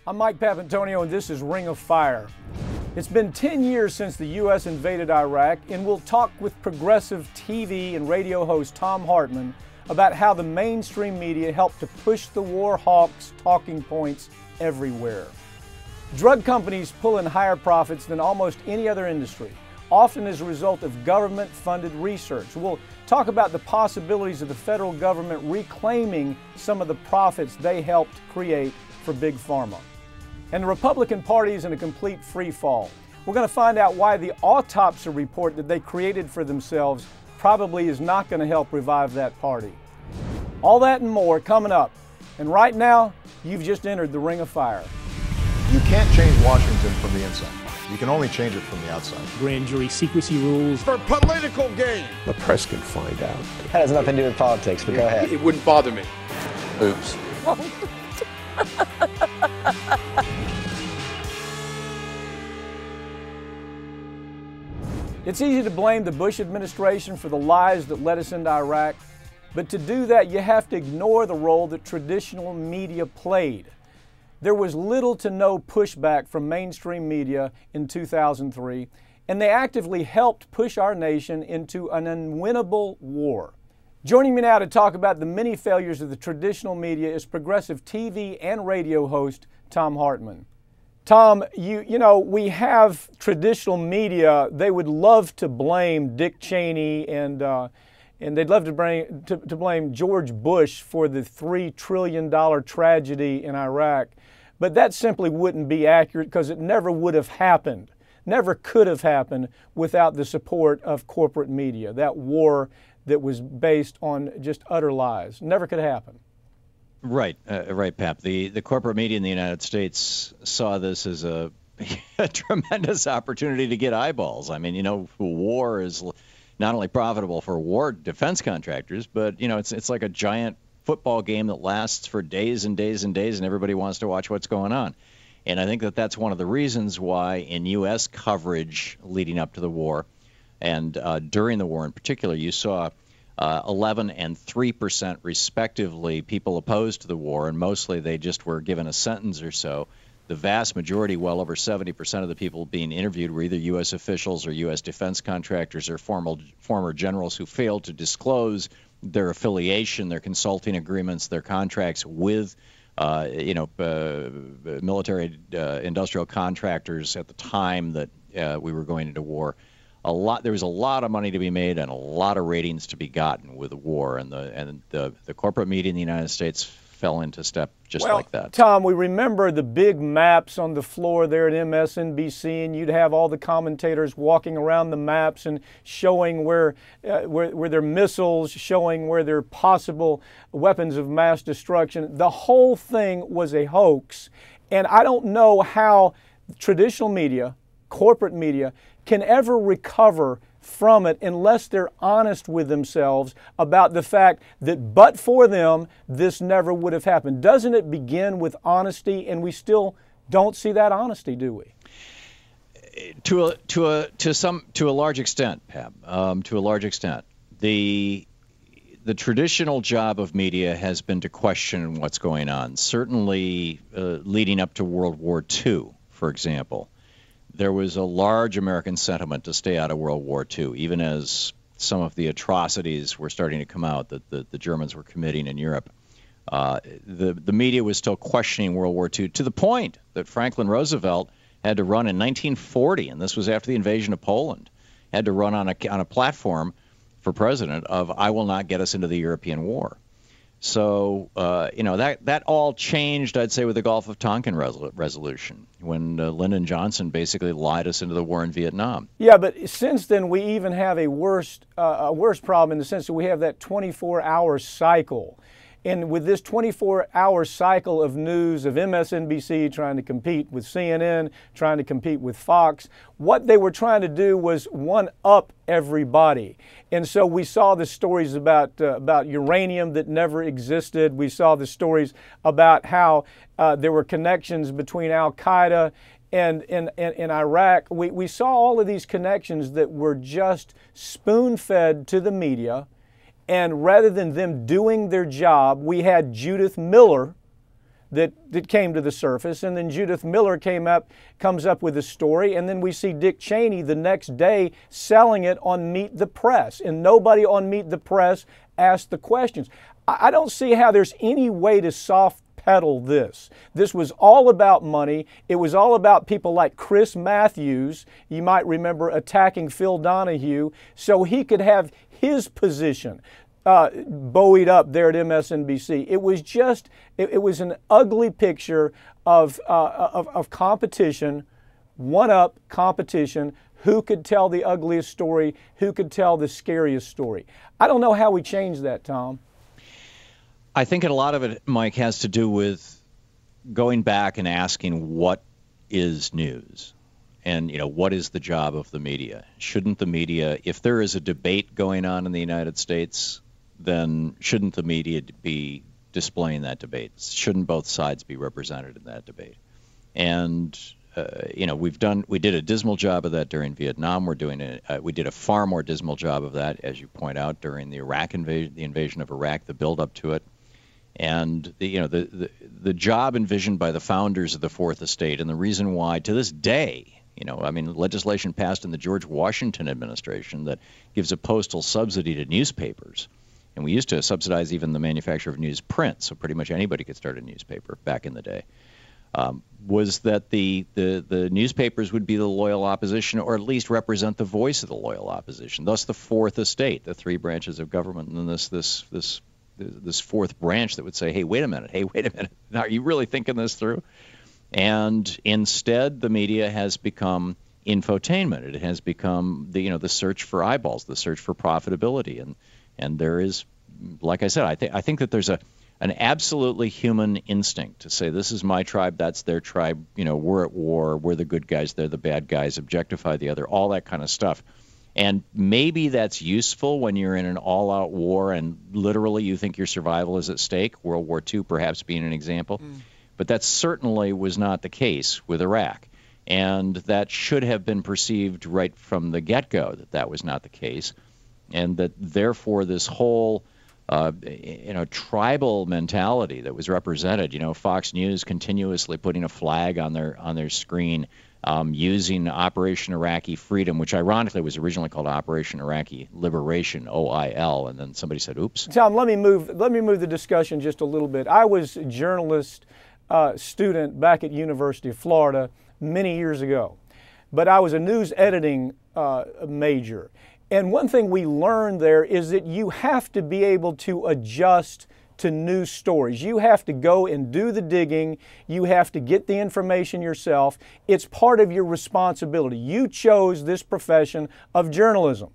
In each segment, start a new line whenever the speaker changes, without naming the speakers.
I'm Mike Papantonio, and this is Ring of Fire. It's been 10 years since the U.S. invaded Iraq, and we'll talk with progressive TV and radio host Thom Hartmann about how the mainstream media helped to push the war hawks' talking points everywhere. Drug companies pull in higher profits than almost any other industry, often as a result of government-funded research. We'll talk about the possibilities of the federal government reclaiming some of the profits they helped create for Big Pharma. And the Republican Party is in a complete free fall. We're going to find out why the autopsy report that they created for themselves probably is not going to help revive that party. All that and more coming up. And right now, you've just entered the Ring of Fire.
You can't change Washington from the inside. You can only change it from the outside.
Grand jury secrecy rules.
For political gain.
The press can find out.
That has nothing to do with politics, but go ahead.
It wouldn't bother me. Oops.
It's easy to blame the Bush administration for the lies that led us into Iraq, but to do that, you have to ignore the role that traditional media played. There was little to no pushback from mainstream media in 2003, and they actively helped push our nation into an unwinnable war. Joining me now to talk about the many failures of the traditional media is progressive TV and radio host Thom Hartmann. Thom, you know, we have traditional media. They would love to blame Dick Cheney and they'd love to blame George Bush for the $3 trillion tragedy in Iraq. But that simply wouldn't be accurate because it never would have happened, never could have happened without the support of corporate media. That war that was based on just utter lies never could happen.
Right, right, Pap. The corporate media in the United States saw this as a tremendous opportunity to get eyeballs. I mean, you know, war is not only profitable for war defense contractors, but, you know, it's like a giant football game that lasts for days and days and days, and everybody wants to watch what's going on. And I think that that's one of the reasons why in U.S. coverage leading up to the war and during the war in particular, you saw 11 and 3% respectively people opposed to the war, and mostly they just were given a sentence or so. The vast majority, well over 70% of the people being interviewed were either U.S. officials or U.S. defense contractors or former generals who failed to disclose their affiliation, their consulting agreements, their contracts with military industrial contractors at the time that we were going into war. There was a lot of money to be made and a lot of ratings to be gotten with the war, and the corporate media in the United States fell into step just like that.
Thom, we remember the big maps on the floor there at MSNBC, and you'd have all the commentators walking around the maps and showing where there are missiles, showing where there are possible weapons of mass destruction. The whole thing was a hoax, and I don't know how traditional media, corporate media, can ever recover from it unless they're honest with themselves about the fact that but for them, this never would have happened. Doesn't it begin with honesty? And we still don't see that honesty, do we?
To a large extent, Pap. To a large extent, the traditional job of media has been to question what's going on. Certainly, leading up to World War II, for example. There was a large American sentiment to stay out of World War II, even as some of the atrocities were starting to come out that the Germans were committing in Europe. The media was still questioning World War II to the point that Franklin Roosevelt had to run in 1940, and this was after the invasion of Poland, had to run on a platform for president of "I will not get us into the European war." So, that all changed, I'd say, with the Gulf of Tonkin resolution, when Lyndon Johnson basically lied us into the war in Vietnam.
Yeah, but since then, we even have a worse problem in the sense that we have that 24-hour cycle. And with this 24-hour cycle of news of MSNBC trying to compete with CNN, trying to compete with Fox, what they were trying to do was one-up everybody. And so we saw the stories about uranium that never existed. We saw the stories about how there were connections between Al-Qaeda and in Iraq. We saw all of these connections that were just spoon-fed to the media. And rather than them doing their job, we had Judith Miller, that came to the surface, and then Judith Miller comes up with a story, and then we see Dick Cheney the next day selling it on Meet the Press, and nobody on Meet the Press asked the questions. I don't see how there's any way to soft pedal this. This was all about money. It was all about people like Chris Matthews, you might remember, attacking Phil Donahue so he could have his position buoyed up there at MSNBC. It was just, it was an ugly picture of competition, one-up competition. Who could tell the ugliest story? Who could tell the scariest story? I don't know how we change that, Tom.
I think a lot of it, Mike, has to do with going back and asking what is news and, what is the job of the media? Shouldn't the media, if there is a debate going on in the United States, then shouldn't the media be displaying that debate? Shouldn't both sides be represented in that debate? And, we did a dismal job of that during Vietnam. We did a far more dismal job of that, as you point out, during the invasion of Iraq, the build-up to it. And the job envisioned by the founders of the Fourth Estate, and the reason why to this day, legislation passed in the George Washington administration that gives a postal subsidy to newspapers, and we used to subsidize even the manufacture of newsprint, so pretty much anybody could start a newspaper back in the day. Was that the newspapers would be the loyal opposition, or at least represent the voice of the loyal opposition. Thus, the Fourth Estate, the three branches of government, and then this fourth branch that would say, hey, wait a minute, are you really thinking this through? And instead, the media has become infotainment. It has become the search for eyeballs, the search for profitability, and there is, like I said, I think that there's an absolutely human instinct to say, this is my tribe, that's their tribe, we're at war, we're the good guys, they're the bad guys, objectify the other, all that kind of stuff. And maybe that's useful when you're in an all-out war and literally you think your survival is at stake, World War II perhaps being an example. But that certainly was not the case with Iraq. And that should have been perceived right from the get-go that was not the case. And that therefore this whole tribal mentality that was represented, Fox News continuously putting a flag on their screen, using Operation Iraqi Freedom, which ironically was originally called Operation Iraqi Liberation, OIL, and then somebody said, oops.
Tom, let me move the discussion just a little bit. I was a journalist student back at University of Florida many years ago, but I was a news editing major. And one thing we learned there is that you have to be able to adjust to news stories. You have to go and do the digging. You have to get the information yourself. It's part of your responsibility. You chose this profession of journalism.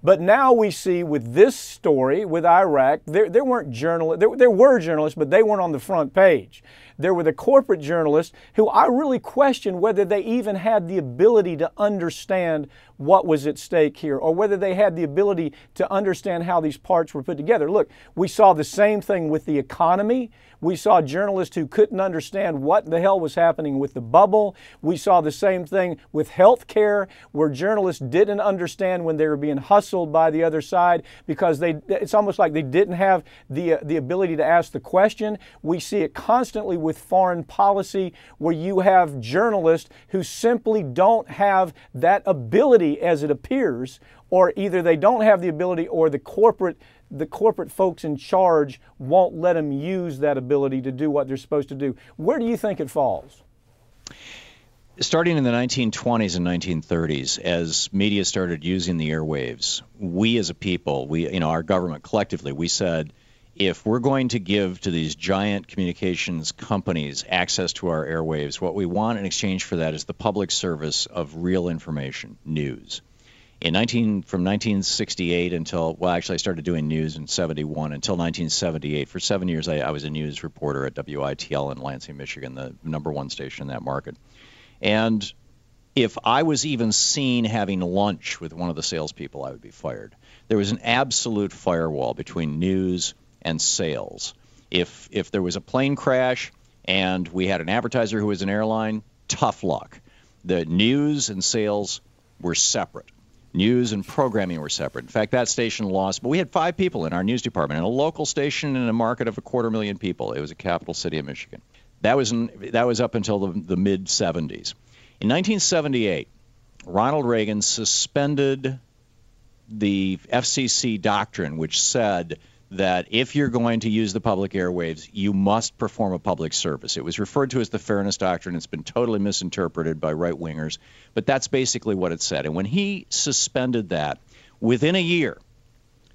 But now we see with this story, with Iraq, there weren't journalists, there were journalists, but they weren't on the front page. There were the corporate journalists who I really question whether they even had the ability to understand what was at stake here, or whether they had the ability to understand how these parts were put together. Look, we saw the same thing with the economy. We saw journalists who couldn't understand what the hell was happening with the bubble. We saw the same thing with health care, where journalists didn't understand when they were being hustled by the other side because it's almost like they didn't have the ability to ask the question. We see it constantly with foreign policy, where you have journalists who simply don't have that ability as it appears, or either they don't have the ability or the corporate folks in charge won't let them use that ability to do what they're supposed to do. Where do you think it falls?
Starting in the 1920s and 1930s, as media started using the airwaves, we as a people, our government collectively, we said, if we're going to give to these giant communications companies access to our airwaves, what we want in exchange for that is the public service of real information, news. From 1968 until, I started doing news in 71 until 1978. For 7 years, I was a news reporter at WITL in Lansing, Michigan, the #1 station in that market. And if I was even seen having lunch with one of the salespeople, I would be fired. There was an absolute firewall between news and sales. If there was a plane crash and we had an advertiser who was an airline, tough luck. The news and sales were separate. News and programming were separate. In fact, that station lost, but we had 5 people in our news department, and a local station in a market of 250,000 people. It was a capital city of Michigan. That was up until the mid-'70s. In 1978, Ronald Reagan suspended the FCC doctrine, which said that if you're going to use the public airwaves, you must perform a public service. It was referred to as the Fairness Doctrine. It's been totally misinterpreted by right-wingers, but that's basically what it said. And when he suspended that, within a year,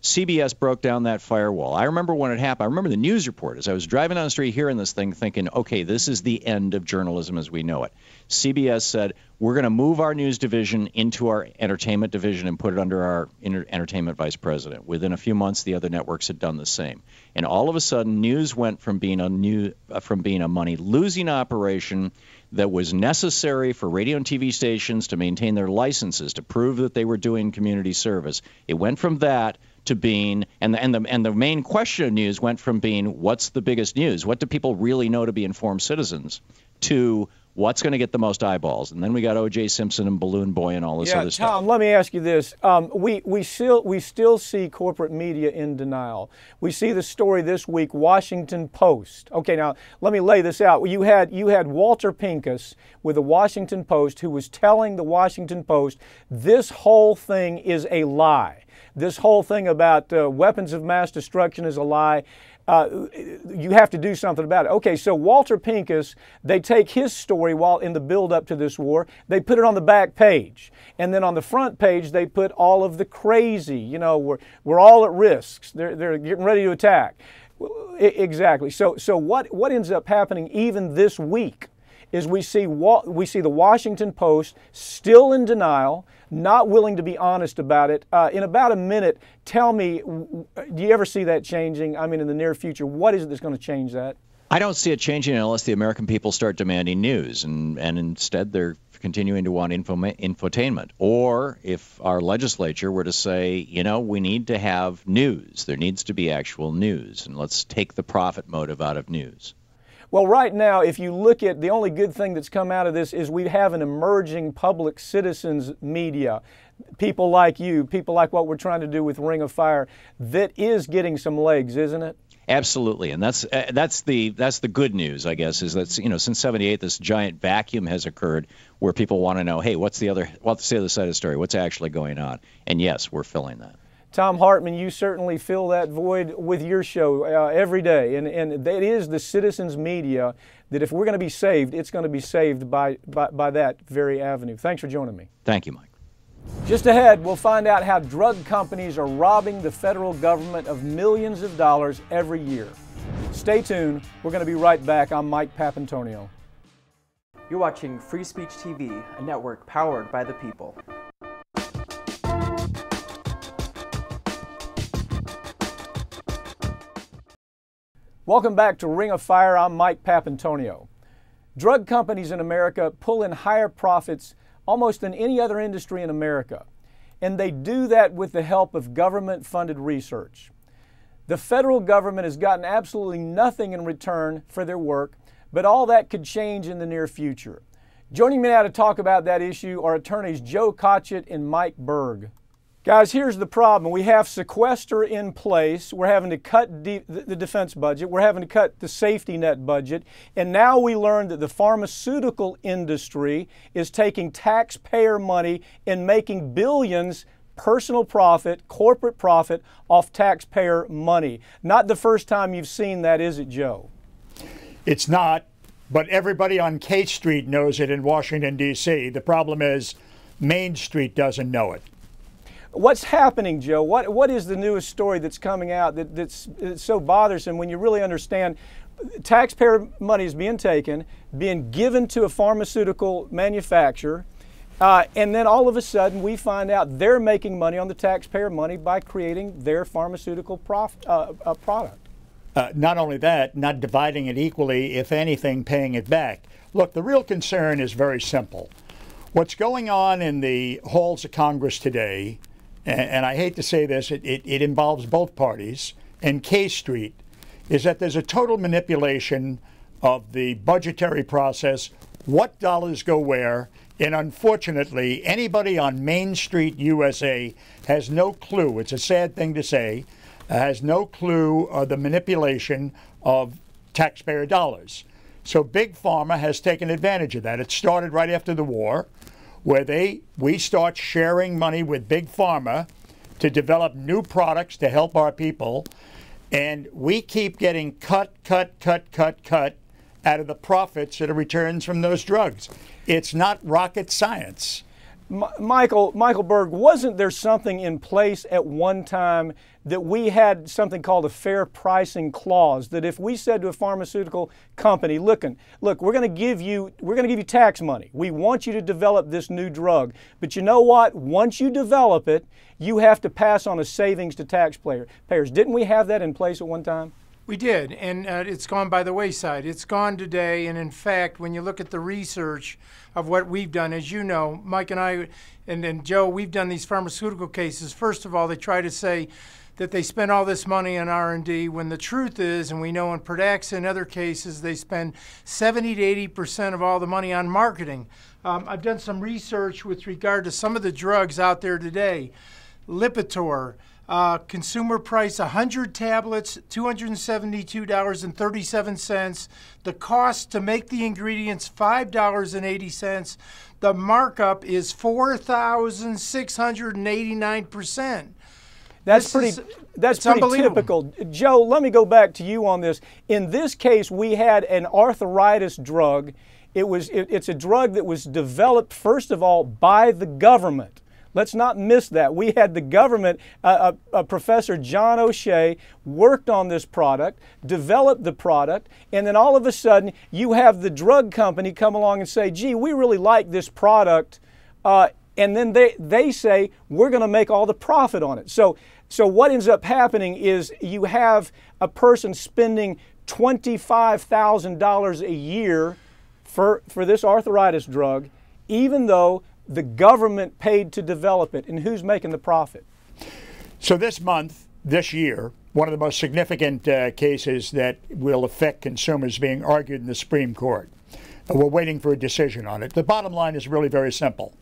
CBS broke down that firewall. I remember when it happened. I remember the news report as I was driving down the street hearing this thing thinking, okay, this is the end of journalism as we know it. CBS said, we're going to move our news division into our entertainment division and put it under our entertainment vice president. Within a few months, the other networks had done the same. And all of a sudden, news went from being a money-losing operation that was necessary for radio and TV stations to maintain their licenses to prove that they were doing community service. It went from that to being, and the main question of news went from being, what's the biggest news? What do people really know to be informed citizens? To what's going to get the most eyeballs? And then we got O.J. Simpson and Balloon Boy and all this other stuff.
Tom, let me ask you this. We still see corporate media in denial. We see the story this week, Washington Post. Okay, now let me lay this out. You had Walter Pincus with the Washington Post who was telling the Washington Post this whole thing is a lie. This whole thing about weapons of mass destruction is a lie. You have to do something about it. Okay, so Walter Pincus, they take his story while in the build-up to this war, they put it on the back page. And then on the front page, they put all of the crazy, you know, we're all at risks. They're getting ready to attack. Exactly. So what ends up happening even this week is we see the Washington Post still in denial, not willing to be honest about it. In about a minute, tell me, do you ever see that changing? I mean, in the near future, what is it that's going to change that?
I don't see it changing unless the American people start demanding news, and instead they're continuing to want infotainment. Or if our legislature were to say, you know, we need to have news, there needs to be actual news, and let's take the profit motive out of news.
Well, right now, if you look at the only good thing that's come out of this is we have an emerging public citizens media, people like you, people like what we're trying to do with Ring of Fire, that is getting some legs, isn't it?
Absolutely, and that's the good news, I guess, is that, you know, since '78 this giant vacuum has occurred where people want to know, hey, what's the other side of the story? What's actually going on? And yes, we're filling that.
Thom Hartmann, you certainly fill that void with your show every day, and it is the citizens media that if we're going to be saved, it's going to be saved by that very avenue. Thanks for joining me.
Thank you, Mike.
Just ahead, we'll find out how drug companies are robbing the federal government of millions of dollars every year. Stay tuned. We're going to be right back. I'm Mike Papantonio.
You're watching Free Speech TV, a network powered by the people.
Welcome back to Ring of Fire. I'm Mike Papantonio. Drug companies in America pull in higher profits almost than any other industry in America, and they do that with the help of government-funded research. The federal government has gotten absolutely nothing in return for their work, but all that could change in the near future. Joining me now to talk about that issue are attorneys Joe Cotchett and Mike Burg. Guys, here's the problem. We have sequester in place. We're having to cut the defense budget. We're having to cut the safety net budget. And now we learn that the pharmaceutical industry is taking taxpayer money and making billions personal profit, corporate profit off taxpayer money. Not the first time you've seen that, is it, Joe?
It's not, but everybody on K Street knows it in Washington, D.C. The problem is Main Street doesn't know it.
What's happening, Joe? What is the newest story that's coming out that's so bothersome when you really understand taxpayer money is being taken, being given to a pharmaceutical manufacturer, and then all of a sudden we find out they're making money on the taxpayer money by creating their pharmaceutical product?
Not only that, not dividing it equally, if anything, paying it back. Look, the real concern is very simple. What's going on in the halls of Congress today, and I hate to say this, it involves both parties, and K Street, is that there's a total manipulation of the budgetary process, what dollars go where, and unfortunately, anybody on Main Street, USA, has no clue, it's a sad thing to say, has no clue of the manipulation of taxpayer dollars. So Big Pharma has taken advantage of that. It started right after the war, where we start sharing money with Big Pharma to develop new products to help our people, and we keep getting cut out of the profits that are returns from those drugs. It's not rocket science.
Michael Burg, wasn't there something in place at one time that we had something called a fair pricing clause, that if we said to a pharmaceutical company, look, we're going to give you tax money. We want you to develop this new drug. But you know what? Once you develop it, you have to pass on a savings to taxpayers. Didn't we have that in place at one time?
We did, and it's gone by the wayside. It's gone today, and in fact, when you look at the research of what we've done, as you know, Mike and I and Joe, we've done these pharmaceutical cases. First of all, they try to say that they spend all this money on R&D when the truth is, and we know in Pradaxa and other cases, they spend 70 to 80% of all the money on marketing. I've done some research with regard to some of the drugs out there today. Lipitor, consumer price 100 tablets, $272.37. The cost to make the ingredients, $5.80. The markup is 4,689%.
That's pretty typical. Joe, let me go back to you on this. In this case, we had an arthritis drug. It's a drug that was developed, first of all, by the government. Let's not miss that. We had the government, Professor John O'Shea worked on this product, developed the product, and then all of a sudden you have the drug company come along and say, gee, we really like this product, and then they say, we're going to make all the profit on it. So what ends up happening is you have a person spending $25,000 a year for this arthritis drug, even though the government paid to develop it. And who's making the profit?
So this year, one of the most significant cases that will affect consumers being argued in the Supreme Court. We're waiting for a decision on it. The bottom line is really very simple.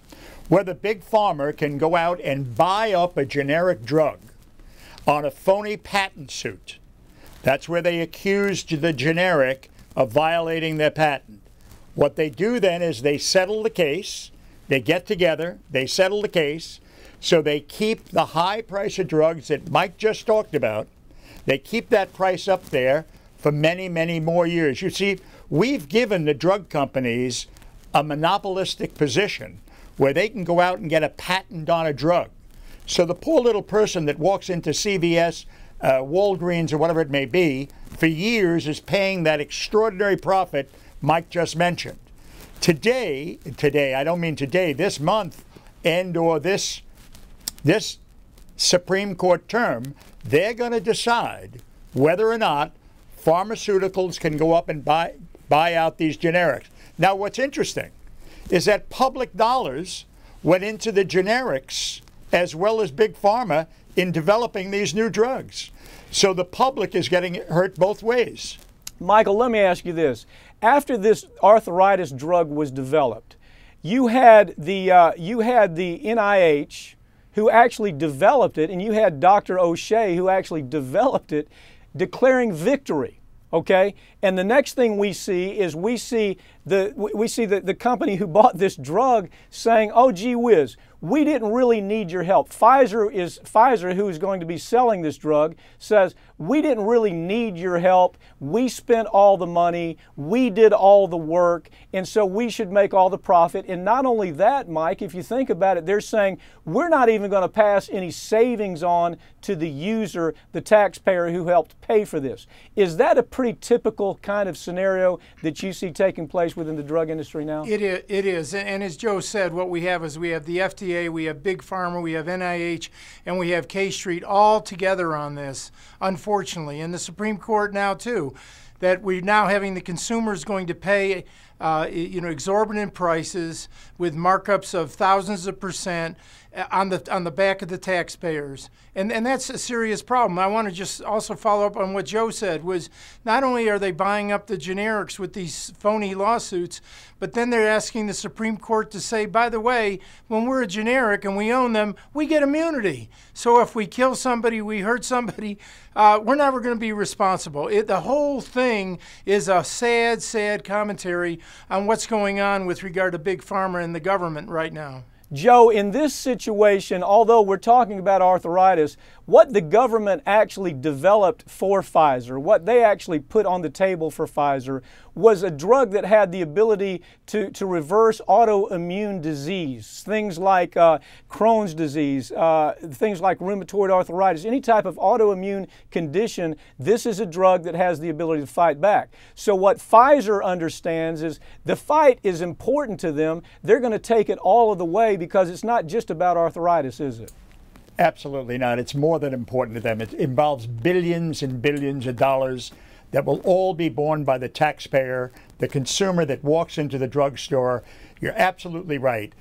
Whether Big Pharma can go out and buy up a generic drug on a phony patent suit. That's where they accused the generic of violating their patent. What they do then is they settle the case. They get together, they settle the case, so they keep the high price of drugs that Mike just talked about. They keep that price up there for many, many more years. You see, we've given the drug companies a monopolistic position where they can go out and get a patent on a drug. So the poor little person that walks into CVS, Walgreens, or whatever it may be, for years is paying that extraordinary profit Mike just mentioned. Today, I don't mean today, this month or this Supreme Court term, they're going to decide whether or not pharmaceuticals can go up and buy out these generics. Now, what's interesting is that public dollars went into the generics as well as Big Pharma in developing these new drugs. So the public is getting hurt both ways.
Michael, let me ask you this. After this arthritis drug was developed, you had the NIH who actually developed it, and you had Dr. O'Shea who actually developed it, declaring victory. Okay, and the next thing we see is we see the company who bought this drug saying, "Oh, gee whiz, we didn't really need your help." Pfizer, who is going to be selling this drug, says, "We didn't really need your help. We spent all the money. We did all the work, and so we should make all the profit." And not only that, Mike, if you think about it, they're saying we're not even going to pass any savings on to the user, the taxpayer who helped pay for this. Is that a pretty typical kind of scenario that you see taking place within the drug industry now?
It is. And as Joe said, what we have is we have the FDA, we have Big Pharma, we have NIH, and we have K Street all together on this, unfortunately. And the Supreme Court now, too, that we're now having the consumers going to pay exorbitant prices with markups of thousands of percent on the back of the taxpayers. And that's a serious problem. I want to just also follow up on what Joe said, was not only are they buying up the generics with these phony lawsuits, but then they're asking the Supreme Court to say, by the way, when we're a generic and we own them, we get immunity. So if we kill somebody, we hurt somebody, we're never going to be responsible. The whole thing is a sad, sad commentary on what's going on with regard to Big Pharma and the government right now.
Joe, in this situation, although we're talking about arthritis, what the government actually developed for Pfizer, what they actually put on the table for Pfizer, was a drug that had the ability to reverse autoimmune disease, things like Crohn's disease, things like rheumatoid arthritis, any type of autoimmune condition. This is a drug that has the ability to fight back. So what Pfizer understands is the fight is important to them. They're going to take it all of the way, because it's not just about arthritis, is it?
Absolutely not. It's more than important to them. It involves billions and billions of dollars that will all be borne by the taxpayer, the consumer that walks into the drugstore. You're absolutely right.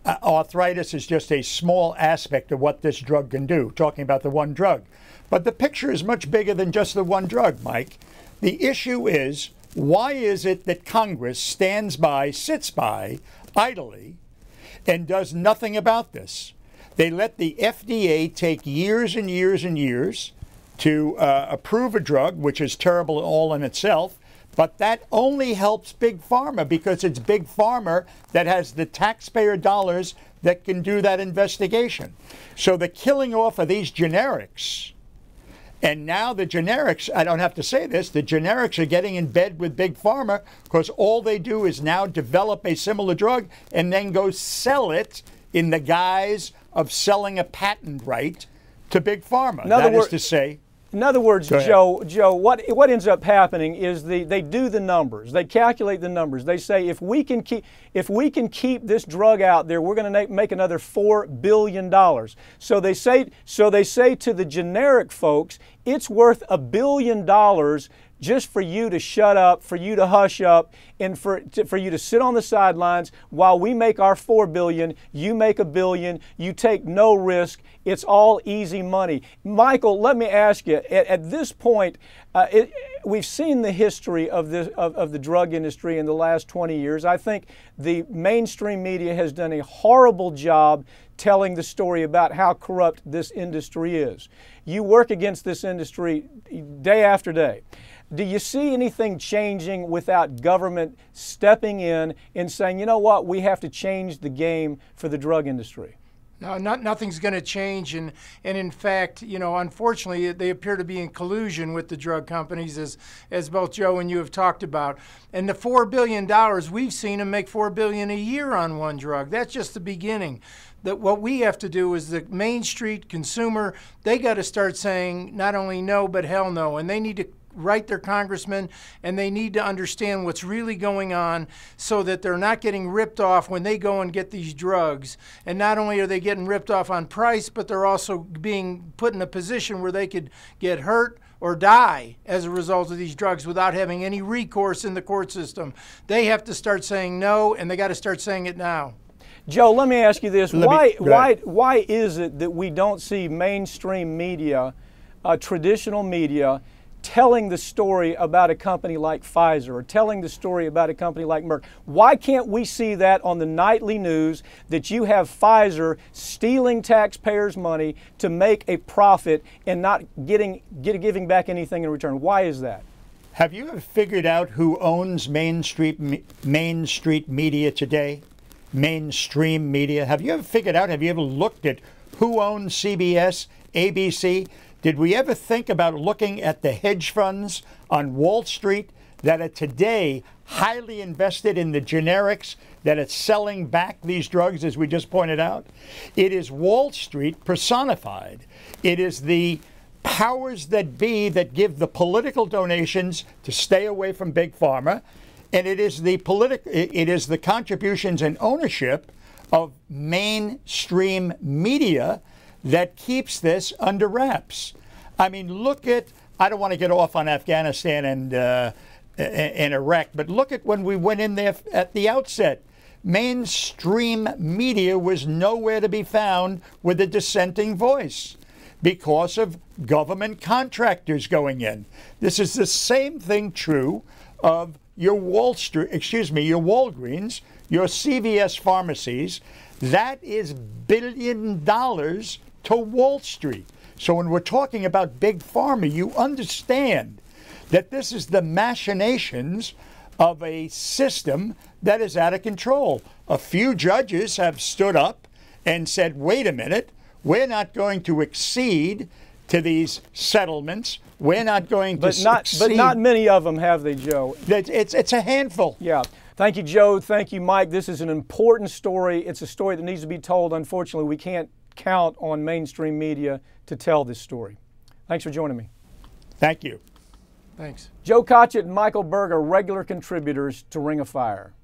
Arthritis is just a small aspect of what this drug can do, talking about the one drug. But the picture is much bigger than just the one drug, Mike. The issue is, why is it that Congress stands by, sits by, idly, and does nothing about this? They let the FDA take years and years and years to approve a drug, which is terrible all in itself, but that only helps Big Pharma, because it's Big Pharma that has the taxpayer dollars that can do that investigation. So the killing off of these generics, and now the generics, I don't have to say this, the generics are getting in bed with Big Pharma, because all they do is now develop a similar drug and then go sell it in the guise of selling a patent right to Big Pharma.
In other words, Joe, what ends up happening is they do the numbers, they calculate the numbers. They say, if we can keep this drug out there, we're going to make another $4 billion. So they say to the generic folks, it's worth $1 billion just for you to shut up, for you to hush up, and for you to sit on the sidelines while we make our $4 billion, you make $1 billion, you take no risk. It's all easy money. Michael, let me ask you, at this point, we've seen the history of the drug industry in the last 20 years. I think the mainstream media has done a horrible job telling the story about how corrupt this industry is. You work against this industry day after day. Do you see anything changing without government stepping in and saying, you know what, we have to change the game for the drug industry?
No, nothing's going to change, and in fact, unfortunately, they appear to be in collusion with the drug companies, as both Joe and you have talked about. And the $4 billion, we've seen them make $4 billion a year on one drug. That's just the beginning. That what we have to do is the Main Street consumer, they got to start saying not only no, but hell no, and they need to write their congressmen, and they need to understand what's really going on so that they're not getting ripped off when they go and get these drugs. And not only are they getting ripped off on price, but they're also being put in a position where they could get hurt or die as a result of these drugs without having any recourse in the court system. They have to start saying no, and they got to start saying it now.
Joe, let me ask you this. Why is it that we don't see mainstream media, traditional media, telling the story about a company like Pfizer or telling the story about a company like Merck? Why can't we see that on the nightly news, that you have Pfizer stealing taxpayers' money to make a profit and not giving back anything in return? Why is that?
Have you ever figured out who owns Main Street media today? Mainstream media. Have you ever figured out, have you ever looked at who owns CBS, ABC? Did we ever think about looking at the hedge funds on Wall Street that are today highly invested in the generics, that are selling back these drugs, as we just pointed out? It is Wall Street personified. It is the powers that be that give the political donations to stay away from Big Pharma, and it is the contributions and ownership of mainstream media that keeps this under wraps. I mean, look at, I don't want to get off on Afghanistan and erect. But look at when we went in there at the outset. Mainstream media was nowhere to be found with a dissenting voice because of government contractors going in. This is the same thing true of your your Walgreens, your CVS pharmacies. That is $1 billion to Wall Street. So when we're talking about Big Pharma, you understand that this is the machinations of a system that is out of control. A few judges have stood up and said, wait a minute, we're not going to accede to these settlements. We're not going to succeed.
But not many of them have they, Joe?
It's a handful.
Yeah. Thank you, Joe. Thank you, Mike. This is an important story. It's a story that needs to be told. Unfortunately, we can't count on mainstream media to tell this story. Thanks for joining me.
Thank you.
Thanks.
Joe Cotchett and Michael Burg are regular contributors to Ring of Fire.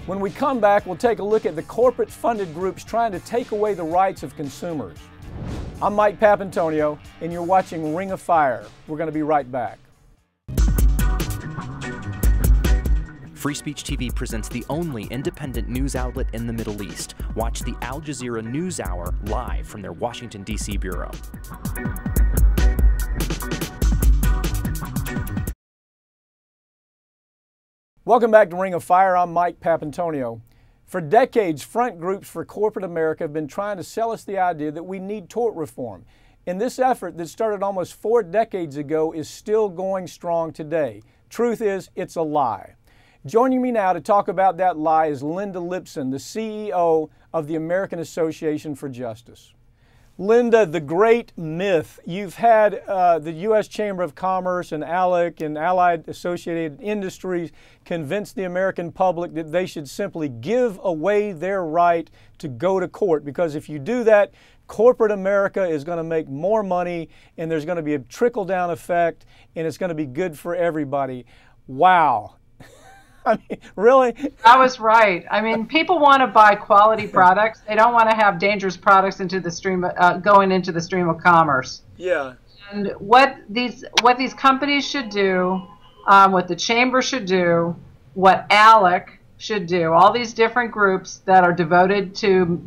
When we come back, we'll take a look at the corporate-funded groups trying to take away the rights of consumers. I'm Mike Papantonio, and you're watching Ring of Fire. We're going to be right back.
Free Speech TV presents the only independent news outlet in the Middle East. Watch the Al Jazeera News Hour live from their Washington, D.C. bureau.
Welcome back to Ring of Fire. I'm Mike Papantonio. For decades, front groups for corporate America have been trying to sell us the idea that we need tort reform. And this effort that started almost 4 decades ago is still going strong today. Truth is, it's a lie. Joining me now to talk about that lie is Linda Lipsen, the CEO of the American Association for Justice. Linda, the great myth. You've had the U.S. Chamber of Commerce and ALEC and Allied Associated Industries convince the American public that they should simply give away their right to go to court, because if you do that, corporate America is going to make more money and there's going to be a trickle-down effect and it's going to be good for everybody. Wow. I mean, really?
I was right. I mean, people want to buy quality products. They don't want to have dangerous products into the stream, going into the stream of commerce.
Yeah.
And what these companies should do, what the chamber should do, what ALEC should do, all these different groups that are devoted to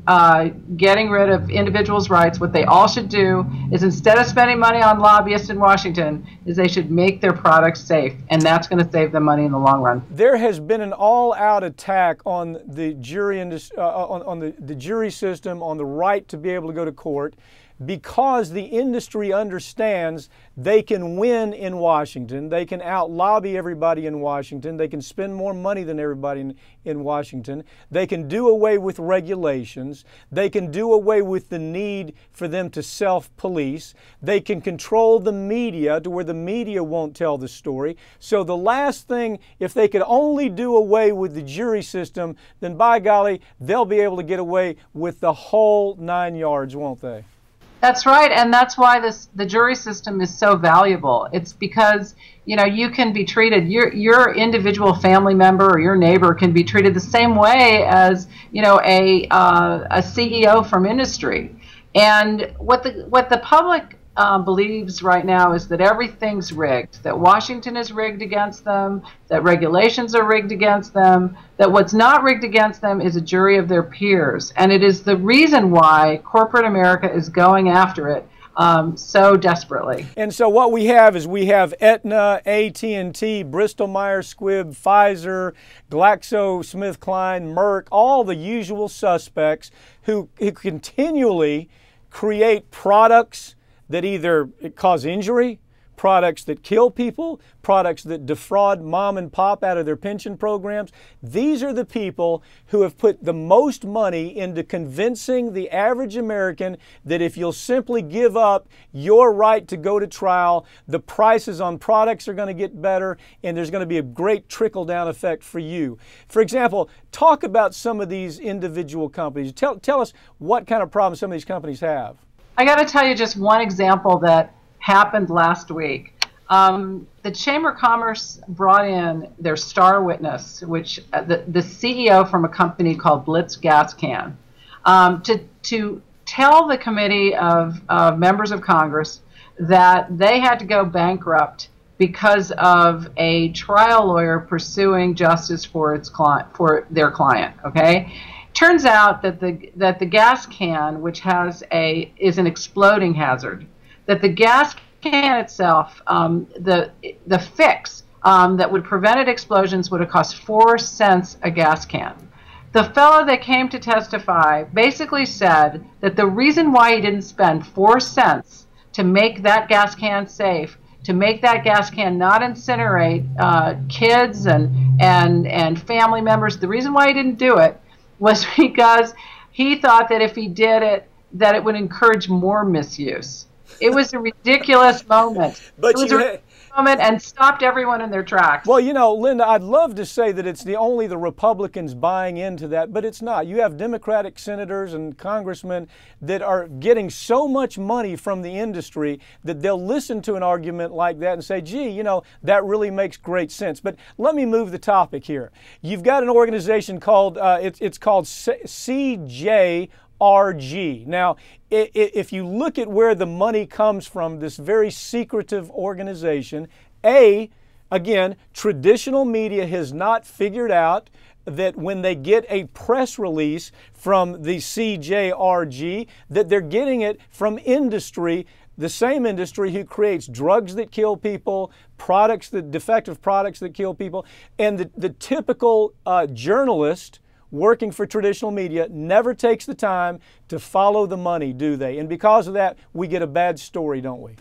getting rid of individuals' rights, what they all should do is, instead of spending money on lobbyists in Washington, is they should make their products safe, and that's going to save them money in the long run.
There has been an all-out attack on the jury on the jury system, on the right to be able to go to court, because the industry understands they can win in Washington, they can out-lobby everybody in Washington, they can spend more money than everybody in Washington, they can do away with regulations, they can do away with the need for them to self-police, they can control the media to where the media won't tell the story. So the last thing, if they could only do away with the jury system, then by golly, they'll be able to get away with the whole 9 yards, won't they?
That's right, and that's why the jury system is so valuable. It's because, you know, you can be treated, your individual family member or your neighbor can be treated the same way as, you know, a CEO from industry. And what the public believes right now is that everything's rigged, that Washington is rigged against them, that regulations are rigged against them, that what's not rigged against them is a jury of their peers. And it is the reason why corporate America is going after it so desperately.
And so what we have is we have Aetna, AT&T, Bristol Myers Squibb, Pfizer, GlaxoSmithKline, Merck, all the usual suspects who continually create products that either cause injury, products that kill people, products that defraud mom and pop out of their pension programs. These are the people who have put the most money into convincing the average American that if you'll simply give up your right to go to trial, the prices on products are going to get better and there's going to be a great trickle-down effect for you. For example, talk about some of these individual companies. Tell us what kind of problems some of these companies have.
I got to tell you just one example that happened last week. The Chamber of Commerce brought in their star witness, which the CEO from a company called Blitz Gas Can, to tell the committee of members of Congress that they had to go bankrupt because of a trial lawyer pursuing justice for their client. Okay, turns out that the gas can, which is an exploding hazard, that the gas can itself, the fix that would prevent explosions would have cost 4 cents a gas can. The fellow that came to testify basically said that the reason why he didn't spend 4 cents to make that gas can safe, to make that gas can not incinerate kids and family members, the reason why he didn't do it was because he thought that if he did it, that it would encourage more misuse. It was a ridiculous moment.
But
it was a ridiculous moment and stopped everyone in their tracks.
Well, you know, Linda, I'd love to say that it's only the Republicans buying into that, but it's not. You have Democratic senators and congressmen that are getting so much money from the industry that they'll listen to an argument like that and say, gee, you know, that really makes great sense. But let me move the topic here. You've got an organization called, it's called CJRG. Now, if you look at where the money comes from, this very secretive organization, again, traditional media has not figured out that when they get a press release from the CJRG, that they're getting it from industry, the same industry who creates drugs that kill people, defective products that kill people, and the typical journalist working for traditional media never takes the time to follow the money, do they? And because of that, we get a bad story, don't we?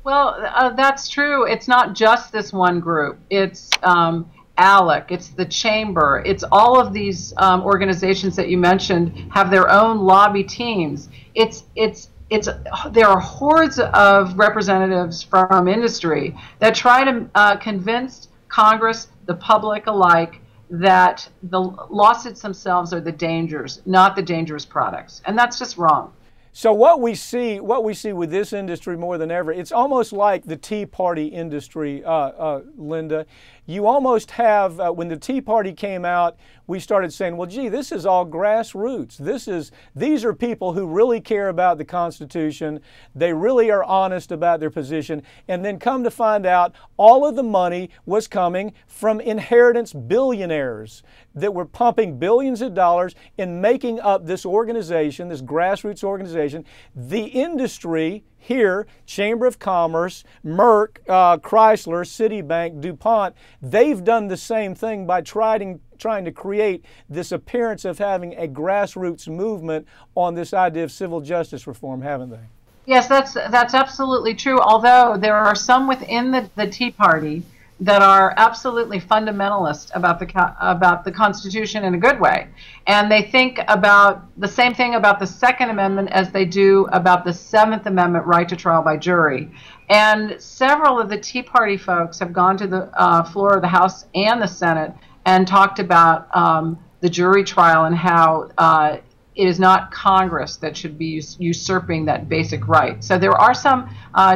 Well, that's true. It's not just this one group. It's ALEC, it's the Chamber, it's all of these organizations that you mentioned have their own lobby teams. There are hordes of representatives from industry that try to convince Congress, the public alike, that the lawsuits themselves are the dangers, not the dangerous products. And that's just wrong.
So what we see with this industry more than ever, it's almost like the Tea Party industry, Linda. You almost have, when the Tea Party came out, we started saying, well, gee, this is all grassroots. These are people who really care about the Constitution. They really are honest about their position. And then come to find out, all of the money was coming from inheritance billionaires that were pumping billions of dollars in making up this organization, this grassroots organization. The industry here, Chamber of Commerce, Merck, Chrysler, Citibank, DuPont, they've done the same thing by trying to create this appearance of having a grassroots movement on this idea of civil justice reform, haven't they?
Yes, that's absolutely true, although there are some within the Tea Party that are absolutely fundamentalist about the Constitution in a good way. And they think about the same thing about the Second Amendment as they do about the Seventh Amendment right to trial by jury. And several of the Tea Party folks have gone to the floor of the House and the Senate and talked about the jury trial and how it is not Congress that should be usurping that basic right. So there are some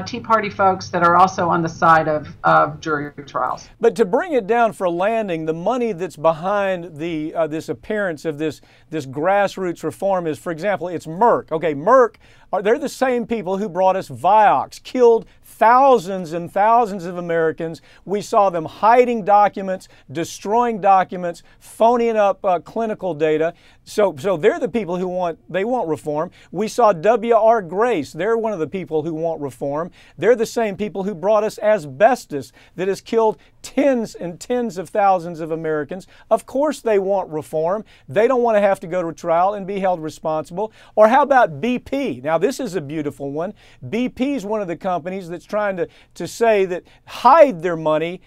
Tea Party folks that are also on the side of jury trials.
But to bring it down for a landing, the money that's behind this appearance of this grassroots reform is, for example, it's Merck. Okay, Merck, they're the same people who brought us Vioxx, killed thousands and thousands of Americans. We saw them hiding documents, destroying documents, phoning up clinical data. So they're the people who want reform. We saw W.R. Grace. They're one of the people who want reform. They're the same people who brought us asbestos that has killed tens and tens of thousands of Americans. Of course they want reform. They don't want to have to go to trial and be held responsible. Or how about BP? Now this is a beautiful one. BP is one of the companies that's trying to say that hide their money,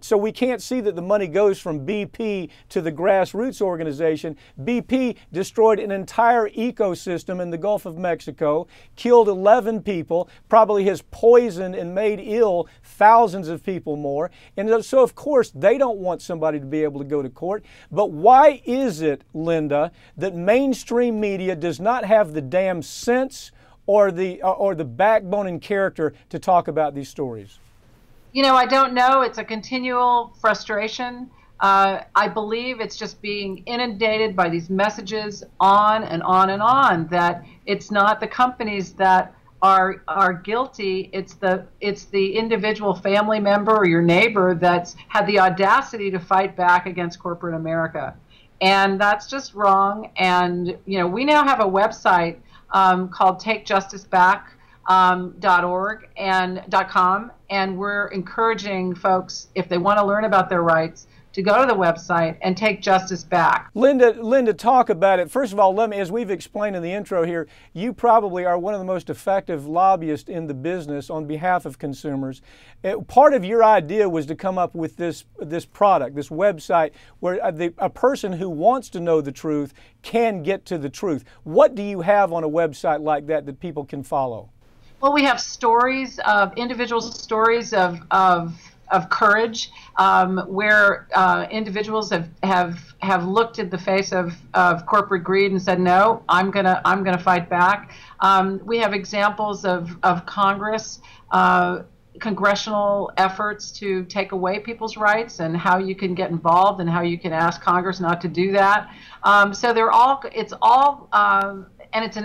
so we can't see that the money goes from BP to the grassroots organization. BP destroyed an entire ecosystem in the Gulf of Mexico, killed 11 people, probably has poisoned and made ill thousands of people more. And so, of course, they don't want somebody to be able to go to court. But why is it, Linda, that mainstream media does not have the damn sense or the backbone and character to talk about these stories?
You know, I don't know. It's a continual frustration. I believe it's just being inundated by these messages on and on and on, that it's not the companies that are guilty, it's the individual family member or your neighbor that's had the audacity to fight back against corporate America. And that's just wrong. And, you know, we now have a website called takejusticeback.org and .com, and we're encouraging folks, if they want to learn about their rights, to go to the website and take justice back.
Linda, talk about it. First of all, let me, as we've explained in the intro here, you probably are one of the most effective lobbyists in the business on behalf of consumers. Part of your idea was to come up with this product, this website, where a person who wants to know the truth can get to the truth. What do you have on a website like that people can follow?
Well, we have stories of individual stories of courage, where individuals have looked at the face of corporate greed and said, no, I'm gonna fight back. We have examples of Congress, congressional efforts to take away people's rights and how you can get involved and how you can ask Congress not to do that. So and it's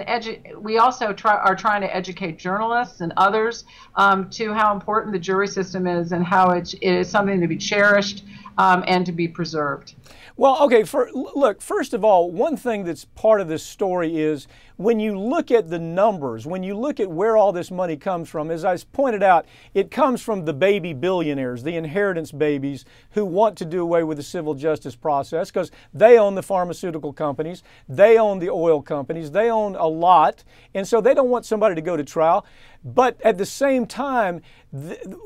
we also are trying to educate journalists and others to how important the jury system is and how it is something to be cherished and to be preserved.
Well, okay, look, first of all, one thing that's part of this story is when you look at the numbers, when you look at where all this money comes from, as I pointed out, it comes from the baby billionaires, the inheritance babies who want to do away with the civil justice process because they own the pharmaceutical companies, they own the oil companies, they own a lot, and so they don't want somebody to go to trial. But at the same time,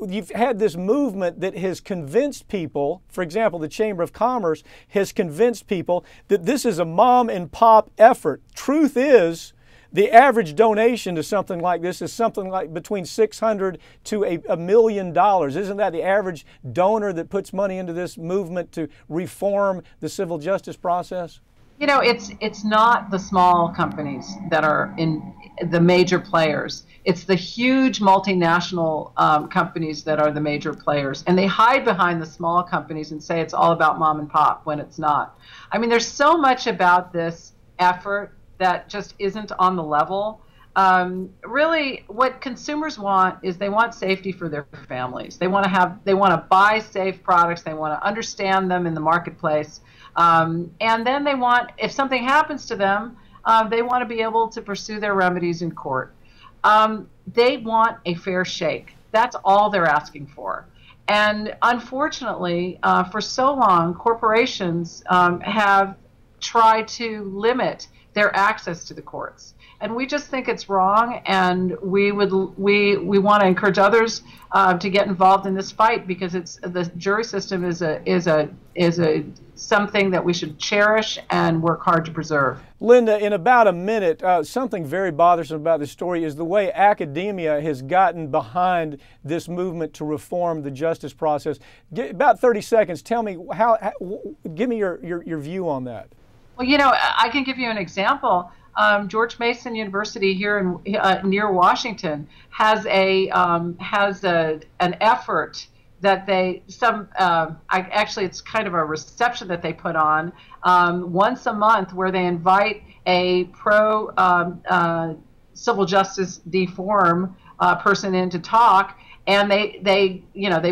you've had this movement that has convinced people, for example, the Chamber of Commerce has convinced people that this is a mom and pop effort. Truth is, the average donation to something like this is something like between $600 to $1 million. Isn't that the average donor that puts money into this movement to reform the civil justice process?
You know, it's not the small companies that are in the major players. It's the huge multinational companies that are the major players. And they hide behind the small companies and say it's all about mom and pop when it's not. I mean, there's so much about this effort that just isn't on the level. Really, what consumers want is they want safety for their families. They want to buy safe products. They want to understand them in the marketplace. And then they want, if something happens to them, they want to be able to pursue their remedies in court. They want a fair shake. That's all they're asking for. And unfortunately, for so long, corporations have tried to limit their access to the courts. And we just think it's wrong, and we want to encourage others to get involved in this fight, because the jury system is something that we should cherish and work hard to preserve.
Linda, in about a minute, something very bothersome about this story is the way academia has gotten behind this movement to reform the justice process. About 30 seconds. Tell me give me your view on that.
Well, you know, I can give you an example. George Mason University here in near Washington has an effort that actually it's kind of a reception that they put on once a month, where they invite a pro civil justice deform person in to talk. And they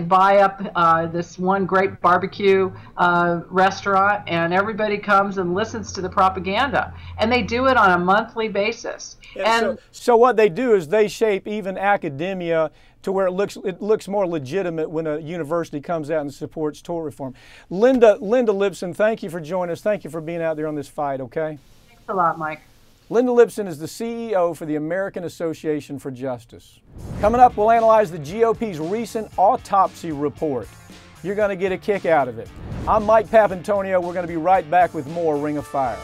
buy up this one great barbecue restaurant, and everybody comes and listens to the propaganda. And they do it on a monthly basis.
And so what they do is they shape even academia to where it looks more legitimate when a university comes out and supports tort reform. Linda Lipsen, thank you for joining us. Thank you for being out there on this fight. Okay.
Thanks a lot, Mike.
Linda Lipsen is the CEO for the American Association for Justice. Coming up, we'll analyze the GOP's recent autopsy report. You're going to get a kick out of it. I'm Mike Papantonio. We're going to be right back with more Ring of Fire.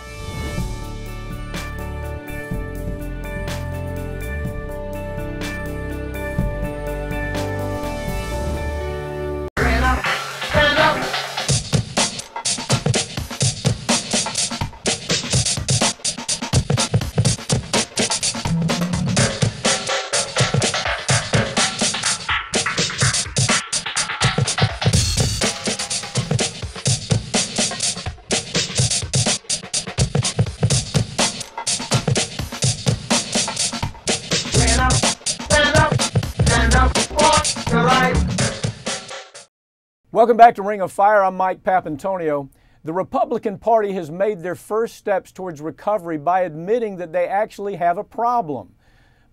Welcome back to Ring of Fire. I'm Mike Papantonio. The Republican Party has made their first steps towards recovery by admitting that they actually have a problem.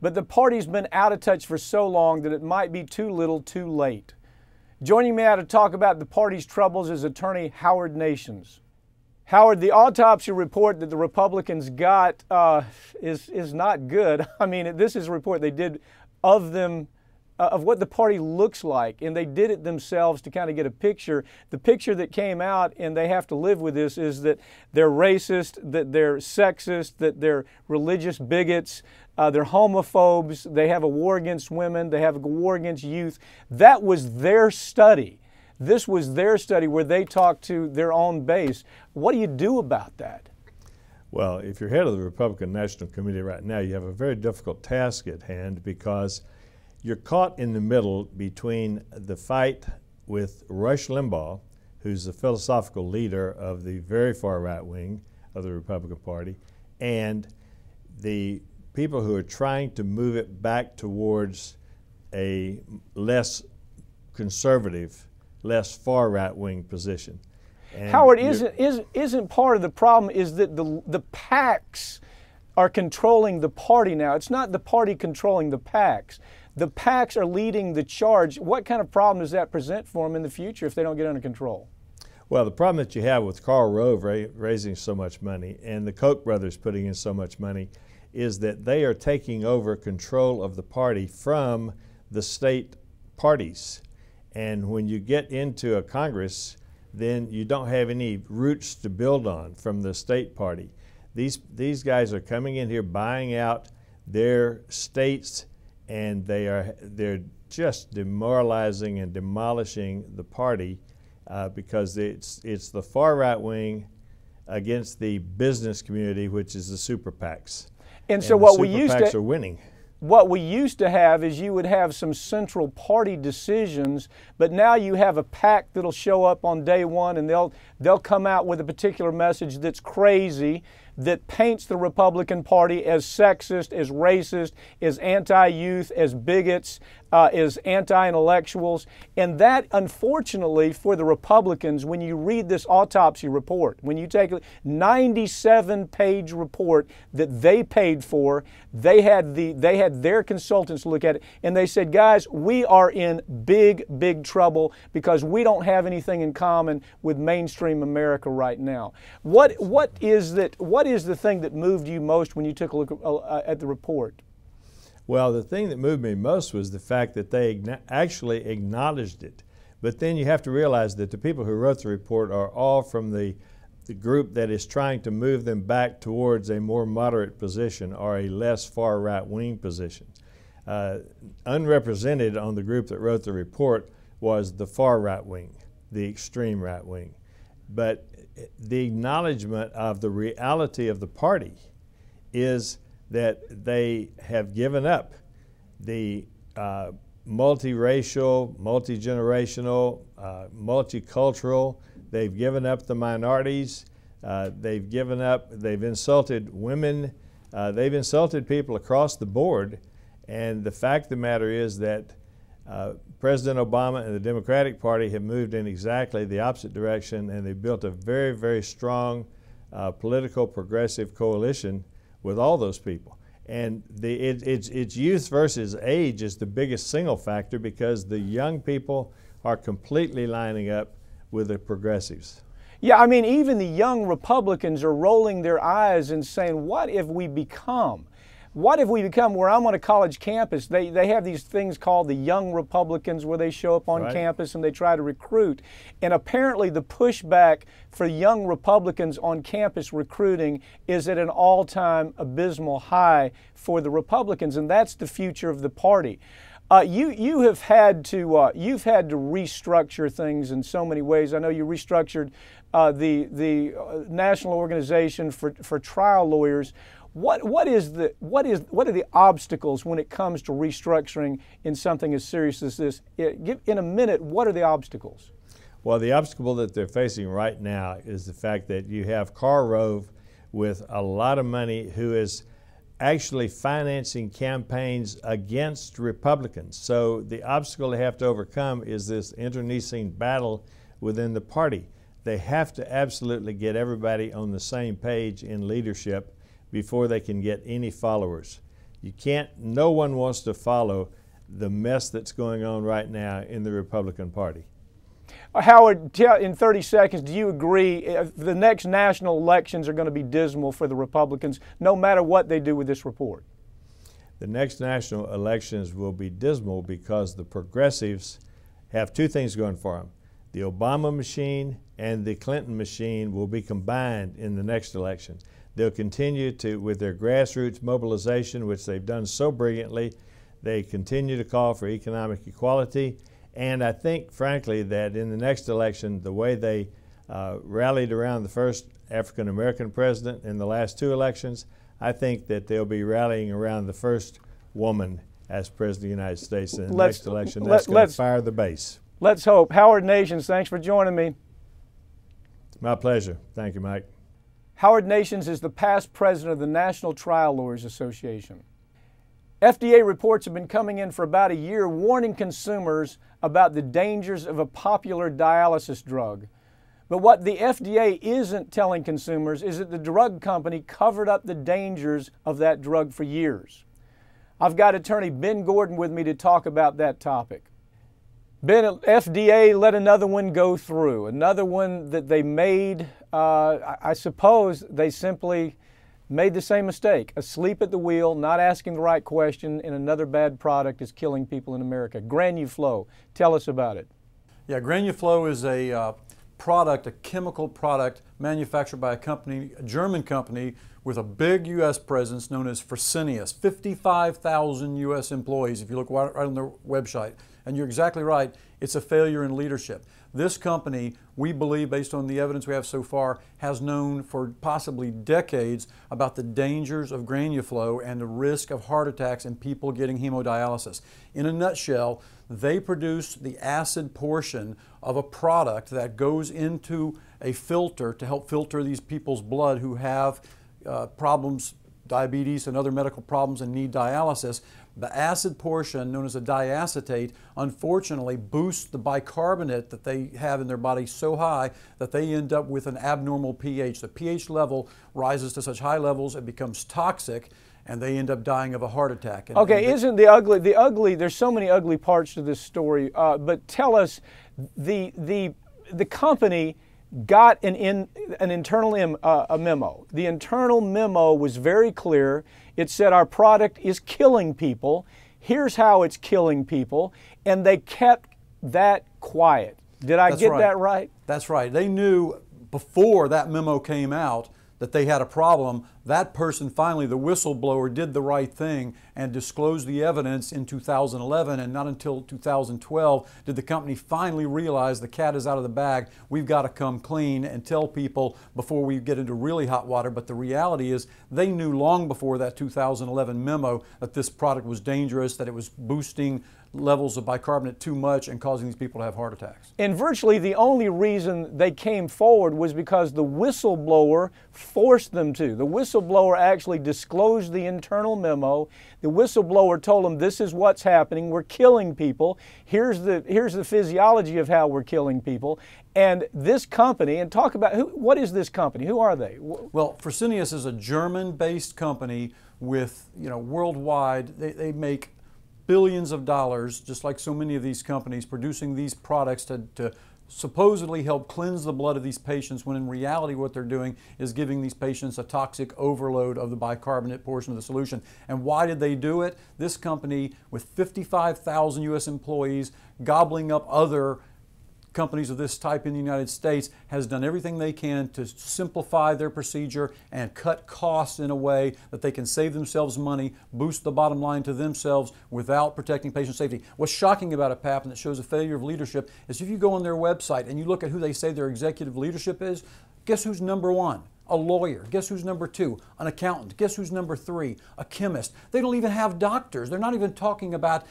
But the party's been out of touch for so long that it might be too little too late. Joining me now to talk about the party's troubles is attorney Howard Nations. Howard, the autopsy report that the Republicans got is not good. I mean, this is a report they did of them, of what the party looks like, and they did it themselves to kind of get a picture. The picture that came out, and they have to live with this, is that they're racist, that they're sexist, that they're religious bigots, they're homophobes, they have a war against women, they have a war against youth. That was their study. This was their study where they talked to their own base. What do you do about that?
Well, if you're head of the Republican National Committee right now, you have a very difficult task at hand because you're caught in the middle between the fight with Rush Limbaugh, who's the philosophical leader of the very far right wing of the Republican Party, and the people who are trying to move it back towards a less conservative, less far right wing position. And
Howard, isn't part of the problem is that the PACs are controlling the party now. It's not the party controlling the PACs. The PACs are leading the charge. What kind of problem does that present for them in the future if they don't get under control?
Well, the problem that you have with Karl Rove raising so much money and the Koch brothers putting in so much money is that they are taking over control of the party from the state parties. And when you get into a Congress, then you don't have any roots to build on from the state party. These guys are coming in here buying out their states, and they're just demoralizing and demolishing the party because it's the far right wing against the business community, which is the super PACs.
And so what we used
to are winning.
What we used to have is you would have some central party decisions, but now you have a PAC that'll show up on day one and they'll come out with a particular message that's crazy, that paints the Republican Party as sexist, as racist, as anti-youth, as bigots, as anti-intellectuals. And that, unfortunately, for the Republicans, when you read this autopsy report, when you take a 97-page report that they paid for, they had their consultants look at it, and they said, guys, we are in big, big trouble because we don't have anything in common with mainstream America right now. What is the thing that moved you most when you took a look at the report?
Well, the thing that moved me most was the fact that they actually acknowledged it. But then you have to realize that the people who wrote the report are all from the group that is trying to move them back towards a more moderate position or a less far right-wing position. Unrepresented on the group that wrote the report was the far right wing, the extreme right wing. But the acknowledgement of the reality of the party is that they have given up the multiracial, multi-generational, multicultural. They've given up the minorities. They've insulted women. They've insulted people across the board. And the fact of the matter is that President Obama and the Democratic Party have moved in exactly the opposite direction, and they've built a very, very strong political progressive coalition with all those people. And it's youth versus age is the biggest single factor because the young people are completely lining up with the progressives.
Yeah, I mean, even the young Republicans are rolling their eyes and saying, what have we become? What have we become? Where I'm on a college campus, they have these things called the Young Republicans where they show up on campus and they try to recruit. And apparently the pushback for young Republicans on campus recruiting is at an all-time abysmal high for the Republicans, and that's the future of the party. You've had to restructure things in so many ways. I know you restructured the National Organization for Trial Lawyers. What are the obstacles when it comes to restructuring in something as serious as this? In a minute, what are the obstacles?
Well, the obstacle that they're facing right now is the fact that you have Karl Rove with a lot of money who is actually financing campaigns against Republicans. So the obstacle they have to overcome is this internecine battle within the party. They have to absolutely get everybody on the same page in leadership before they can get any followers. You can't, no one wants to follow the mess that's going on right now in the Republican Party.
Howard, in 30 seconds, do you agree the next national elections are going to be dismal for the Republicans, no matter what they do with this report?
The next national elections will be dismal because the progressives have two things going for them. The Obama machine and the Clinton machine will be combined in the next election. They'll continue to, with their grassroots mobilization, which they've done so brilliantly, they continue to call for economic equality. And I think, frankly, that in the next election, the way they rallied around the first African-American president in the last two elections, I think that they'll be rallying around the first woman as president of the United States in the next election. That's going to fire the base.
Let's hope. Howard Nations, thanks for joining me.
My pleasure. Thank you, Mike.
Howard Nations is the past president of the National Trial Lawyers Association. FDA reports have been coming in for about a year warning consumers about the dangers of a popular dialysis drug. But what the FDA isn't telling consumers is that the drug company covered up the dangers of that drug for years. I've got attorney Ben Gordon with me to talk about that topic. Ben, FDA let another one go through, another one that they made, I suppose they simply made the same mistake, asleep at the wheel, not asking the right question, and another bad product is killing people in America. Granuflo, tell us about it.
Yeah, Granuflo is a product, a chemical product manufactured by a company, a German company with a big U.S. presence known as Fresenius, 55,000 U.S. employees if you look right on their website. And you're exactly right, it's a failure in leadership. This company, we believe, based on the evidence we have so far, has known for possibly decades about the dangers of Granuflo and the risk of heart attacks and people getting hemodialysis. In a nutshell, they produce the acid portion of a product that goes into a filter to help filter these people's blood who have problems, diabetes and other medical problems and need dialysis. The acid portion, known as a diacetate, unfortunately boosts the bicarbonate that they have in their body so high that they end up with an abnormal pH. The pH level rises to such high levels it becomes toxic, and they end up dying of a heart attack.
Isn't the ugly, there's so many ugly parts to this story, but tell us, the company got an internal memo. The internal memo was very clear. It said our product is killing people. Here's how it's killing people. And they kept that quiet. Did I get that right?
That's right. They knew before that memo came out that they had a problem. That person finally, the whistleblower, did the right thing and disclosed the evidence in 2011, and not until 2012 did the company finally realize the cat is out of the bag. We've got to come clean and tell people before we get into really hot water. But the reality is they knew long before that 2011 memo that this product was dangerous, that it was boosting levels of bicarbonate too much and causing these people to have heart attacks.
And virtually the only reason they came forward was because the whistleblower forced them to. The whistleblower actually disclosed the internal memo. The whistleblower told them, this is what's happening, we're killing people, here's the physiology of how we're killing people. And this company, and talk about, what is this company? Who are they?
Well, Fresenius is a German-based company with, worldwide, they make billions of dollars, just like so many of these companies, producing these products to supposedly help cleanse the blood of these patients, when in reality what they're doing is giving these patients a toxic overload of the bicarbonate portion of the solution. And why did they do it? This company, with 55,000 U.S. employees, gobbling up other companies of this type in the United States, has done everything they can to simplify their procedure and cut costs in a way that they can save themselves money, boost the bottom line to themselves without protecting patient safety. What's shocking about it, Pap, and that shows a failure of leadership, is if you go on their website and you look at who they say their executive leadership is, guess who's number one? A lawyer. Guess who's number 2? An accountant. Guess who's number 3? A chemist. They don't even have doctors. They're not even talking about,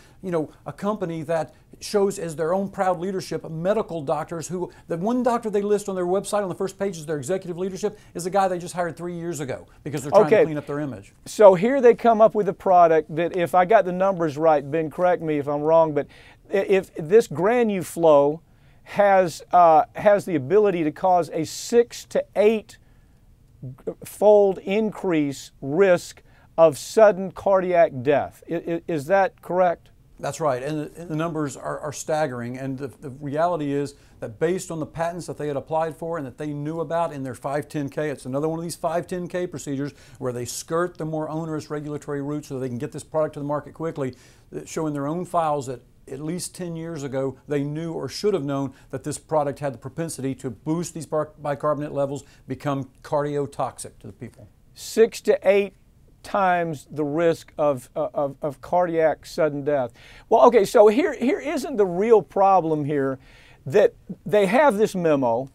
a company that shows as their own proud leadership medical doctors who, the one doctor they list on their website on the first page as their executive leadership is a guy they just hired 3 years ago because they're trying to clean up their image.
So here they come up with a product that, if I got the numbers right, Ben, correct me if I'm wrong, but if this GranuFlo has the ability to cause a 6 to 8 fold increase risk of sudden cardiac death. Is that correct?
That's right, and the numbers are staggering, and the reality is that based on the patents that they had applied for and that they knew about in their 510K, it's another one of these 510K procedures where they skirt the more onerous regulatory route so they can get this product to the market quickly, showing their own files that at least 10 years ago, they knew or should have known that this product had the propensity to boost these bicarbonate levels, become cardiotoxic to the people. 6 to 8
times the risk of cardiac sudden death. Well, okay, so here isn't the real problem here that they have this memo,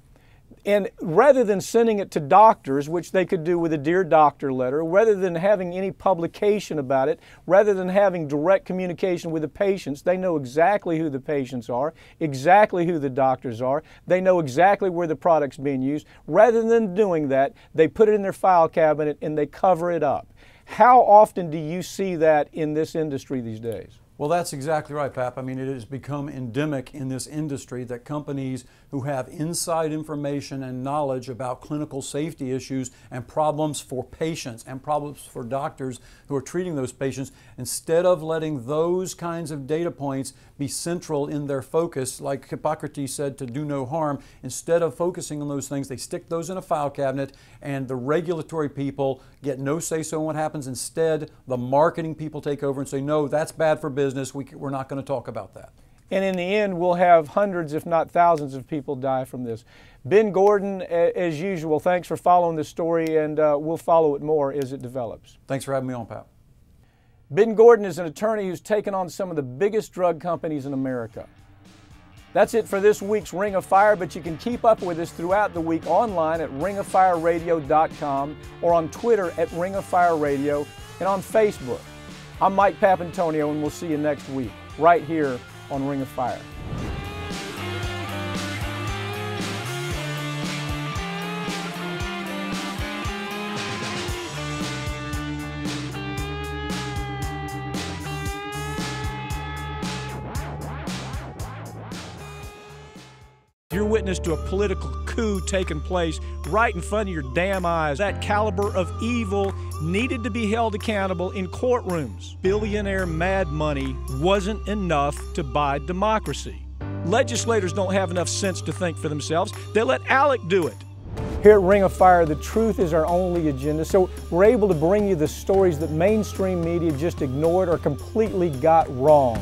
and rather than sending it to doctors, which they could do with a Dear Doctor letter, rather than having any publication about it, rather than having direct communication with the patients, they know exactly who the patients are, exactly who the doctors are, they know exactly where the product's being used. Rather than doing that, they put it in their file cabinet and they cover it up. How often do you see that in this industry these days?
Well, that's exactly right, Pap. I mean, it has become endemic in this industry that companies who have inside information and knowledge about clinical safety issues and problems for patients and problems for doctors who are treating those patients, instead of letting those kinds of data points be central in their focus, like Hippocrates said, to do no harm, instead of focusing on those things, they stick those in a file cabinet and the regulatory people get no say-so in what happens. Instead, the marketing people take over and say, no, that's bad for business. We're not going to talk about that.
And in the end, we'll have hundreds, if not thousands, of people die from this. Ben Gordon, as usual, thanks for following this story, and we'll follow it more as it develops.
Thanks for having me on, Pap.
Ben Gordon is an attorney who's taken on some of the biggest drug companies in America. That's it for this week's Ring of Fire, but you can keep up with us throughout the week online at ringoffireradio.com or on Twitter at Ring of Fire Radio and on Facebook. I'm Mike Papantonio, and we'll see you next week right here on Ring of Fire.
You're witness to a political coup taking place right in front of your damn eyes. That caliber of evil needed to be held accountable in courtrooms. Billionaire mad money wasn't enough to buy democracy. Legislators don't have enough sense to think for themselves. They let Alec do it.
Here at Ring of Fire, the truth is our only agenda, so we're able to bring you the stories that mainstream media just ignored or completely got wrong.